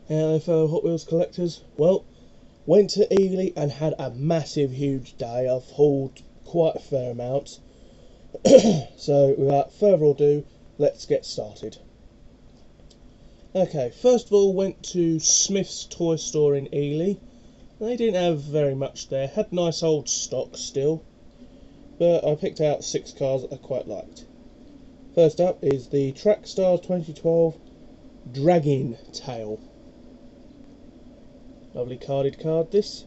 Hello fellow Hot Wheels collectors. Well, went to ELY and had a massive huge day. I've hauled quite a fair amount. So without further ado, let's get started. Okay, first of all went to Smith's toy store in ELY. They didn't have very much there, had nice old stock still, but I picked out 6 cars that I quite liked. First up is the Trackstar 2012 Dragging Tail. Lovely carded card, this.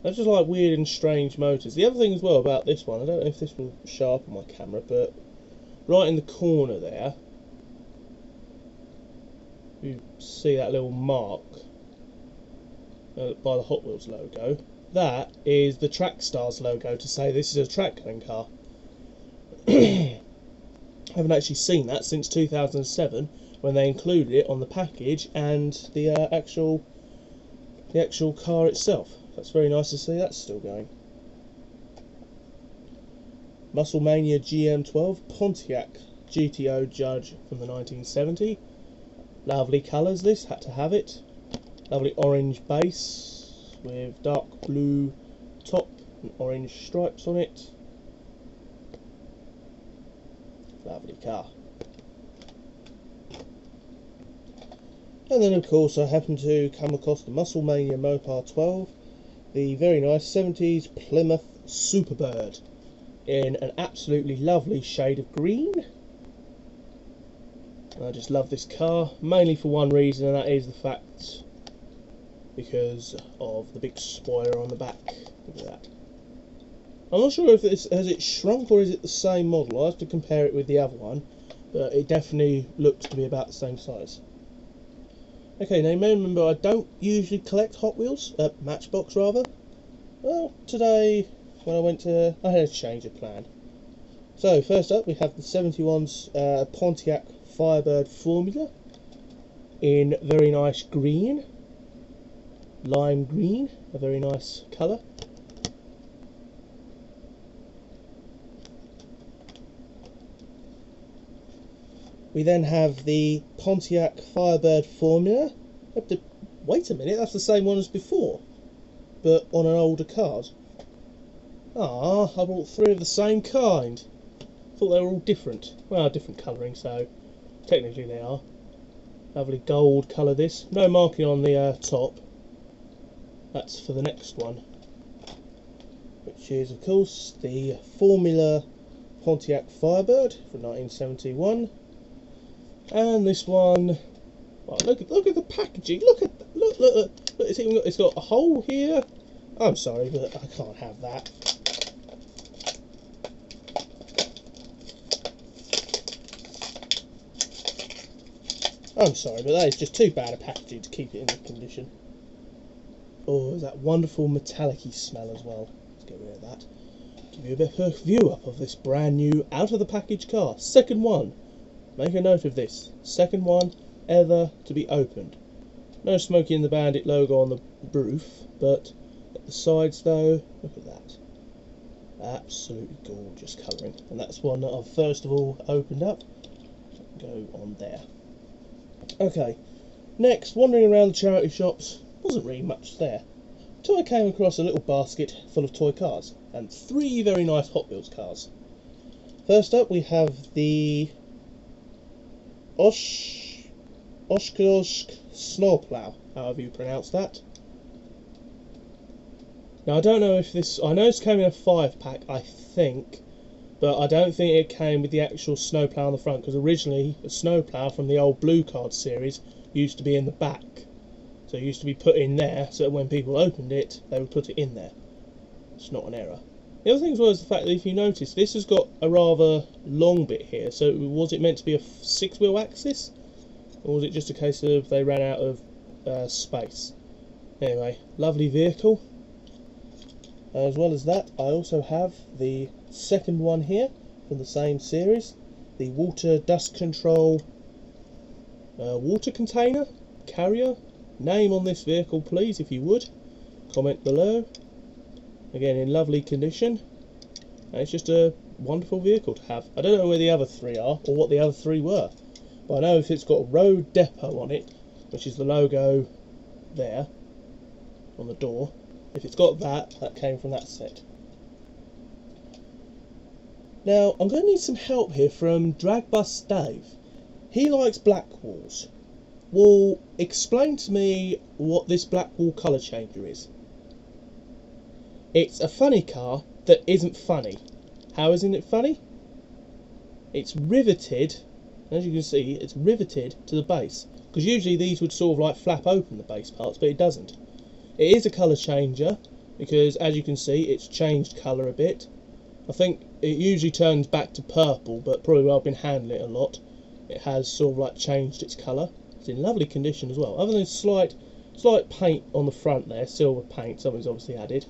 I just like weird and strange motors. The other thing as well about this one, I don't know if this will show up on my camera, but right in the corner there, you see that little mark by the Hot Wheels logo. That is the Trackstars logo to say this is a track going car. I haven't actually seen that since 2007 when they included it on the package and the actual car itself. That's very nice to see that's still going. Musclemania GM12 Pontiac GTO Judge from the 1970. Lovely colours this, had to have it. Lovely orange base with dark blue top and orange stripes on it. Lovely car. And then of course I happened to come across the Musclemania Mopar 12, the very nice 70s Plymouth Superbird in an absolutely lovely shade of green. I just love this car, mainly for one reason, and that is the fact because of the big spoiler on the back. Look at that. I'm not sure if has it shrunk or is it the same model. I have to compare it with the other one, but it definitely looks to be about the same size. Okay, now you may remember I don't usually collect Hot Wheels, Matchbox rather. Well, today when I had a change of plan. So first up we have the 71's Pontiac Firebird Formula in very nice green, lime green, a very nice colour. We then have the Pontiac Firebird Formula. Wait a minute, that's the same one as before, but on an older card. Ah, I bought 3 of the same kind. Thought they were all different. Well, different colouring, so technically they are. Lovely gold colour this. No marking on the top. That's for the next one, which is of course the Formula Pontiac Firebird from 1971. And this one, well, look at the packaging. Look, it's got a hole here. I'm sorry, but I can't have that. I'm sorry, but that is just too bad a packaging to keep it in the condition. Oh, there's that wonderful metallic-y smell as well. Let's get rid of that. Give you a better view up of this brand new out of the package car. Second one. Make a note of this. Second one ever to be opened. No Smokey and the Bandit logo on the roof, but at the sides though, look at that. Absolutely gorgeous colouring. And that's one that I've first of all opened up. Go on there. Okay, next, wandering around the charity shops, wasn't really much there, until I came across a little basket full of toy cars, and 3 very nice Hot Wheels cars. First up we have the Oshkosh Snowplow, however you pronounce that. Now I don't know if this, I know this came in a 5-pack, I think, but I don't think it came with the actual snowplow on the front, because originally a snowplow from the old Blue Card series used to be in the back. So it used to be put in there, so that when people opened it, they would put it in there. It's not an error. The other thing as well is the fact that if you notice, this has got a rather long bit here, so was it meant to be a 6-wheel axis? Or was it just a case of they ran out of space? Anyway, lovely vehicle. As well as that, I also have the second one here from the same series, the water dust control water container carrier. Name on this vehicle please if you would, comment below. Again in lovely condition, and it's just a wonderful vehicle to have. I don't know where the other 3 are or what the other 3 were, but I know if it's got Road Depot on it, which is the logo there on the door, if it's got that, that came from that set. Now I'm going to need some help here from Dragbus Dave. He likes blackwalls. Well, explain to me what this blackwall colour changer is. It's a funny car that isn't funny. How isn't it funny? It's riveted, as you can see, it's riveted to the base. Because usually these would sort of like flap open the base parts, but it doesn't. It is a colour changer, because as you can see, it's changed colour a bit. I think it usually turns back to purple, but probably where I've been handling it a lot, it has sort of like changed its colour. It's in lovely condition as well, other than slight paint on the front there, silver paint, something's obviously added.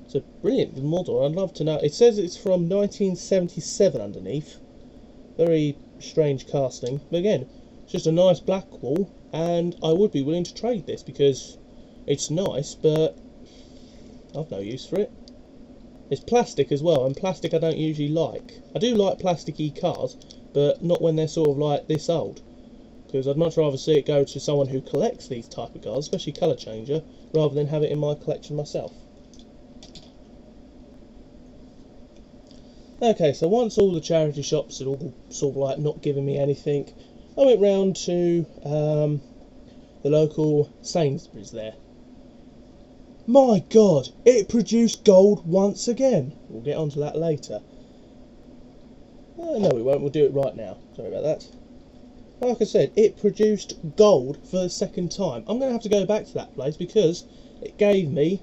It's a brilliant model. I'd love to know. It says it's from 1977 underneath. Very strange casting, but again, it's just a nice blackwall, and I would be willing to trade this because it's nice, but I've no use for it. It's plastic as well, and plastic I don't usually like. I do like plasticky cars, but not when they're sort of like this old, because I'd much rather see it go to someone who collects these type of cars, especially colour changer, rather than have it in my collection myself. Okay, so once all the charity shops had all sort of like not giving me anything, I went round to the local Sainsbury's there. My God, it produced gold once again. We'll get onto that later. No, we won't. We'll do it right now. Sorry about that. Like I said, it produced gold for the second time. I'm going to have to go back to that place because it gave me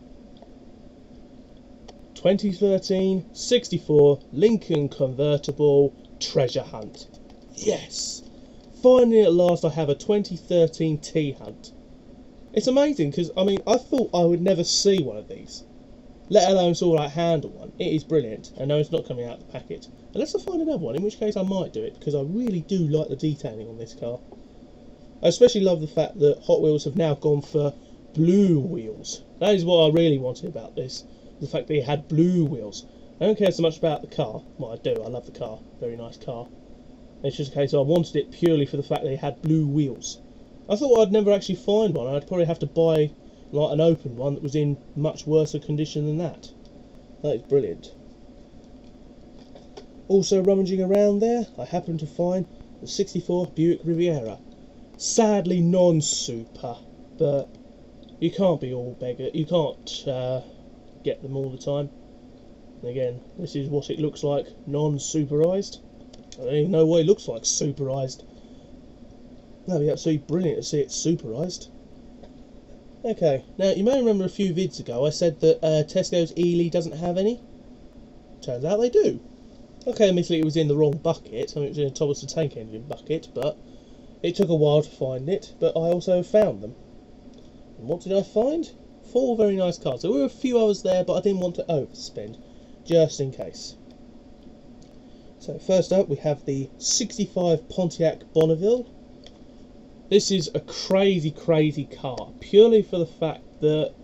2013 64 Lincoln convertible treasure hunt. Yes! Finally at last I have a 2013 T hunt. It's amazing because, I mean, I thought I would never see one of these, let alone sort of like handle one. It is brilliant. I know it's not coming out of the packet. Unless I find another one, in which case I might do it because I really do like the detailing on this car. I especially love the fact that Hot Wheels have now gone for blue wheels. That is what I really wanted about this. The fact that it had blue wheels. I don't care so much about the car. Well, I do. I love the car. Very nice car. It's just a case of I wanted it purely for the fact that it had blue wheels. I thought I'd never actually find one. I'd probably have to buy like an open one that was in much worse a condition than that. That is brilliant. Also rummaging around there, I happened to find the 64 Buick Riviera. Sadly non-super, but you can't be all beggar. You can't get them all the time. And again, this is what it looks like non-superised. I don't even know what it looks like superised. That'd be absolutely brilliant to see it superised. Okay, now you may remember a few vids ago I said that Tesco's ELY doesn't have any. Turns out they do. Okay, admittedly it was in the wrong bucket. I mean, it was in a Thomas the Tank Engine bucket, but it took a while to find it. But I also found them. And what did I find? 4 very nice cars. There were a few others there, but I didn't want to overspend, just in case. So first up we have the 65 Pontiac Bonneville. This is a crazy car, purely for the fact that,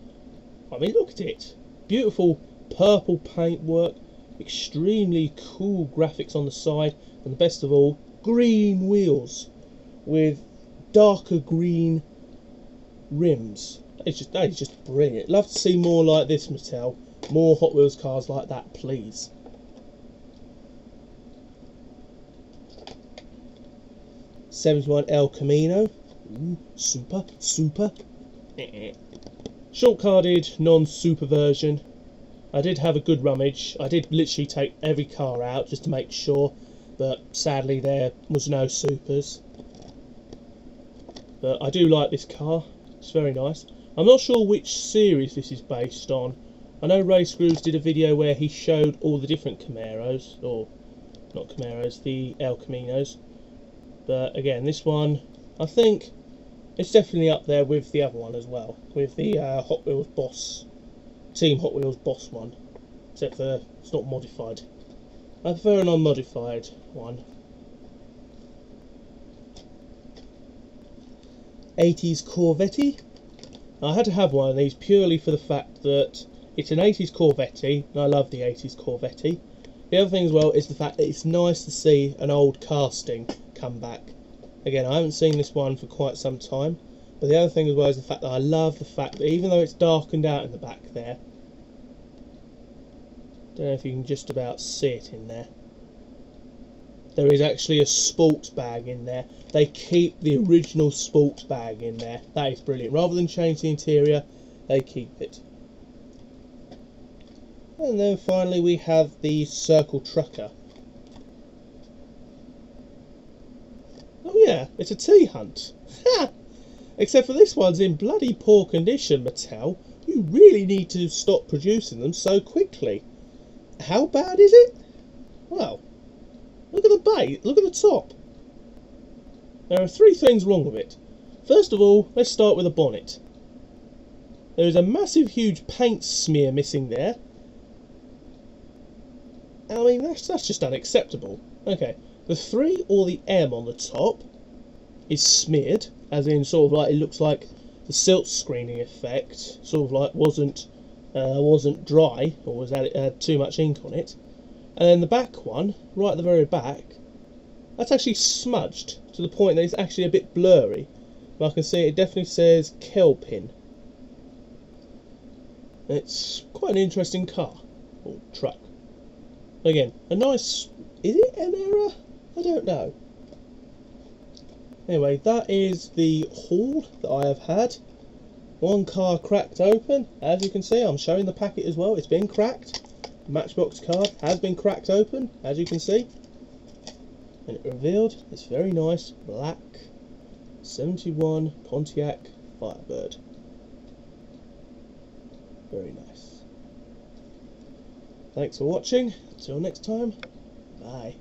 I mean, look at it. Beautiful purple paintwork, extremely cool graphics on the side, and the best of all, green wheels with darker green rims. That is just brilliant. Love to see more like this, Mattel. More Hot Wheels cars like that, please. '71 El Camino. Ooh, super. Short-carded, non-super version. I did have a good rummage. I did literally take every car out just to make sure, but sadly there was no supers. But I do like this car. It's very nice. I'm not sure which series this is based on. I know Ray Screws did a video where he showed all the different Camaros, or not Camaros, the El Caminos. But again, this one, I think it's definitely up there with the other one as well, with the Hot Wheels Boss, Team Hot Wheels Boss one, except for it's not modified. I prefer an unmodified one. 80s Corvette. I had to have one of these purely for the fact that it's an 80s Corvette, and I love the 80s Corvette. The other thing as well is the fact that it's nice to see an old casting come back. Again, I haven't seen this one for quite some time, but the other thing as well is the fact that I love the fact that even though it's darkened out in the back there, don't know if you can just about see it in there, there is actually a sports bag in there. They keep the original sports bag in there. That is brilliant. Rather than change the interior, they keep it. And then finally we have the circle trucker. Oh yeah, it's a tea hunt. Ha! Except for this one's in bloody poor condition, Mattel. You really need to stop producing them so quickly. How bad is it? Well, look at the base, look at the top. There are three things wrong with it. First of all, let's start with the bonnet. There is a massive huge paint smear missing there. I mean, that's just unacceptable. Okay, the 3 or the M on the top is smeared, as in sort of like it looks like the silt screening effect sort of like wasn't dry, or had too much ink on it. And then the back one, right at the very back, that's actually smudged to the point that it's actually a bit blurry. But I can see it definitely says Kelpin. It's quite an interesting car, or truck. Again, a nice... is it an error? I don't know. Anyway, that is the haul that I have had. One car cracked open. As you can see, I'm showing the packet as well. It's been cracked. The Matchbox card has been cracked open, as you can see. And it revealed this very nice black 71 Pontiac Firebird. Very nice. Thanks for watching. Until next time, bye.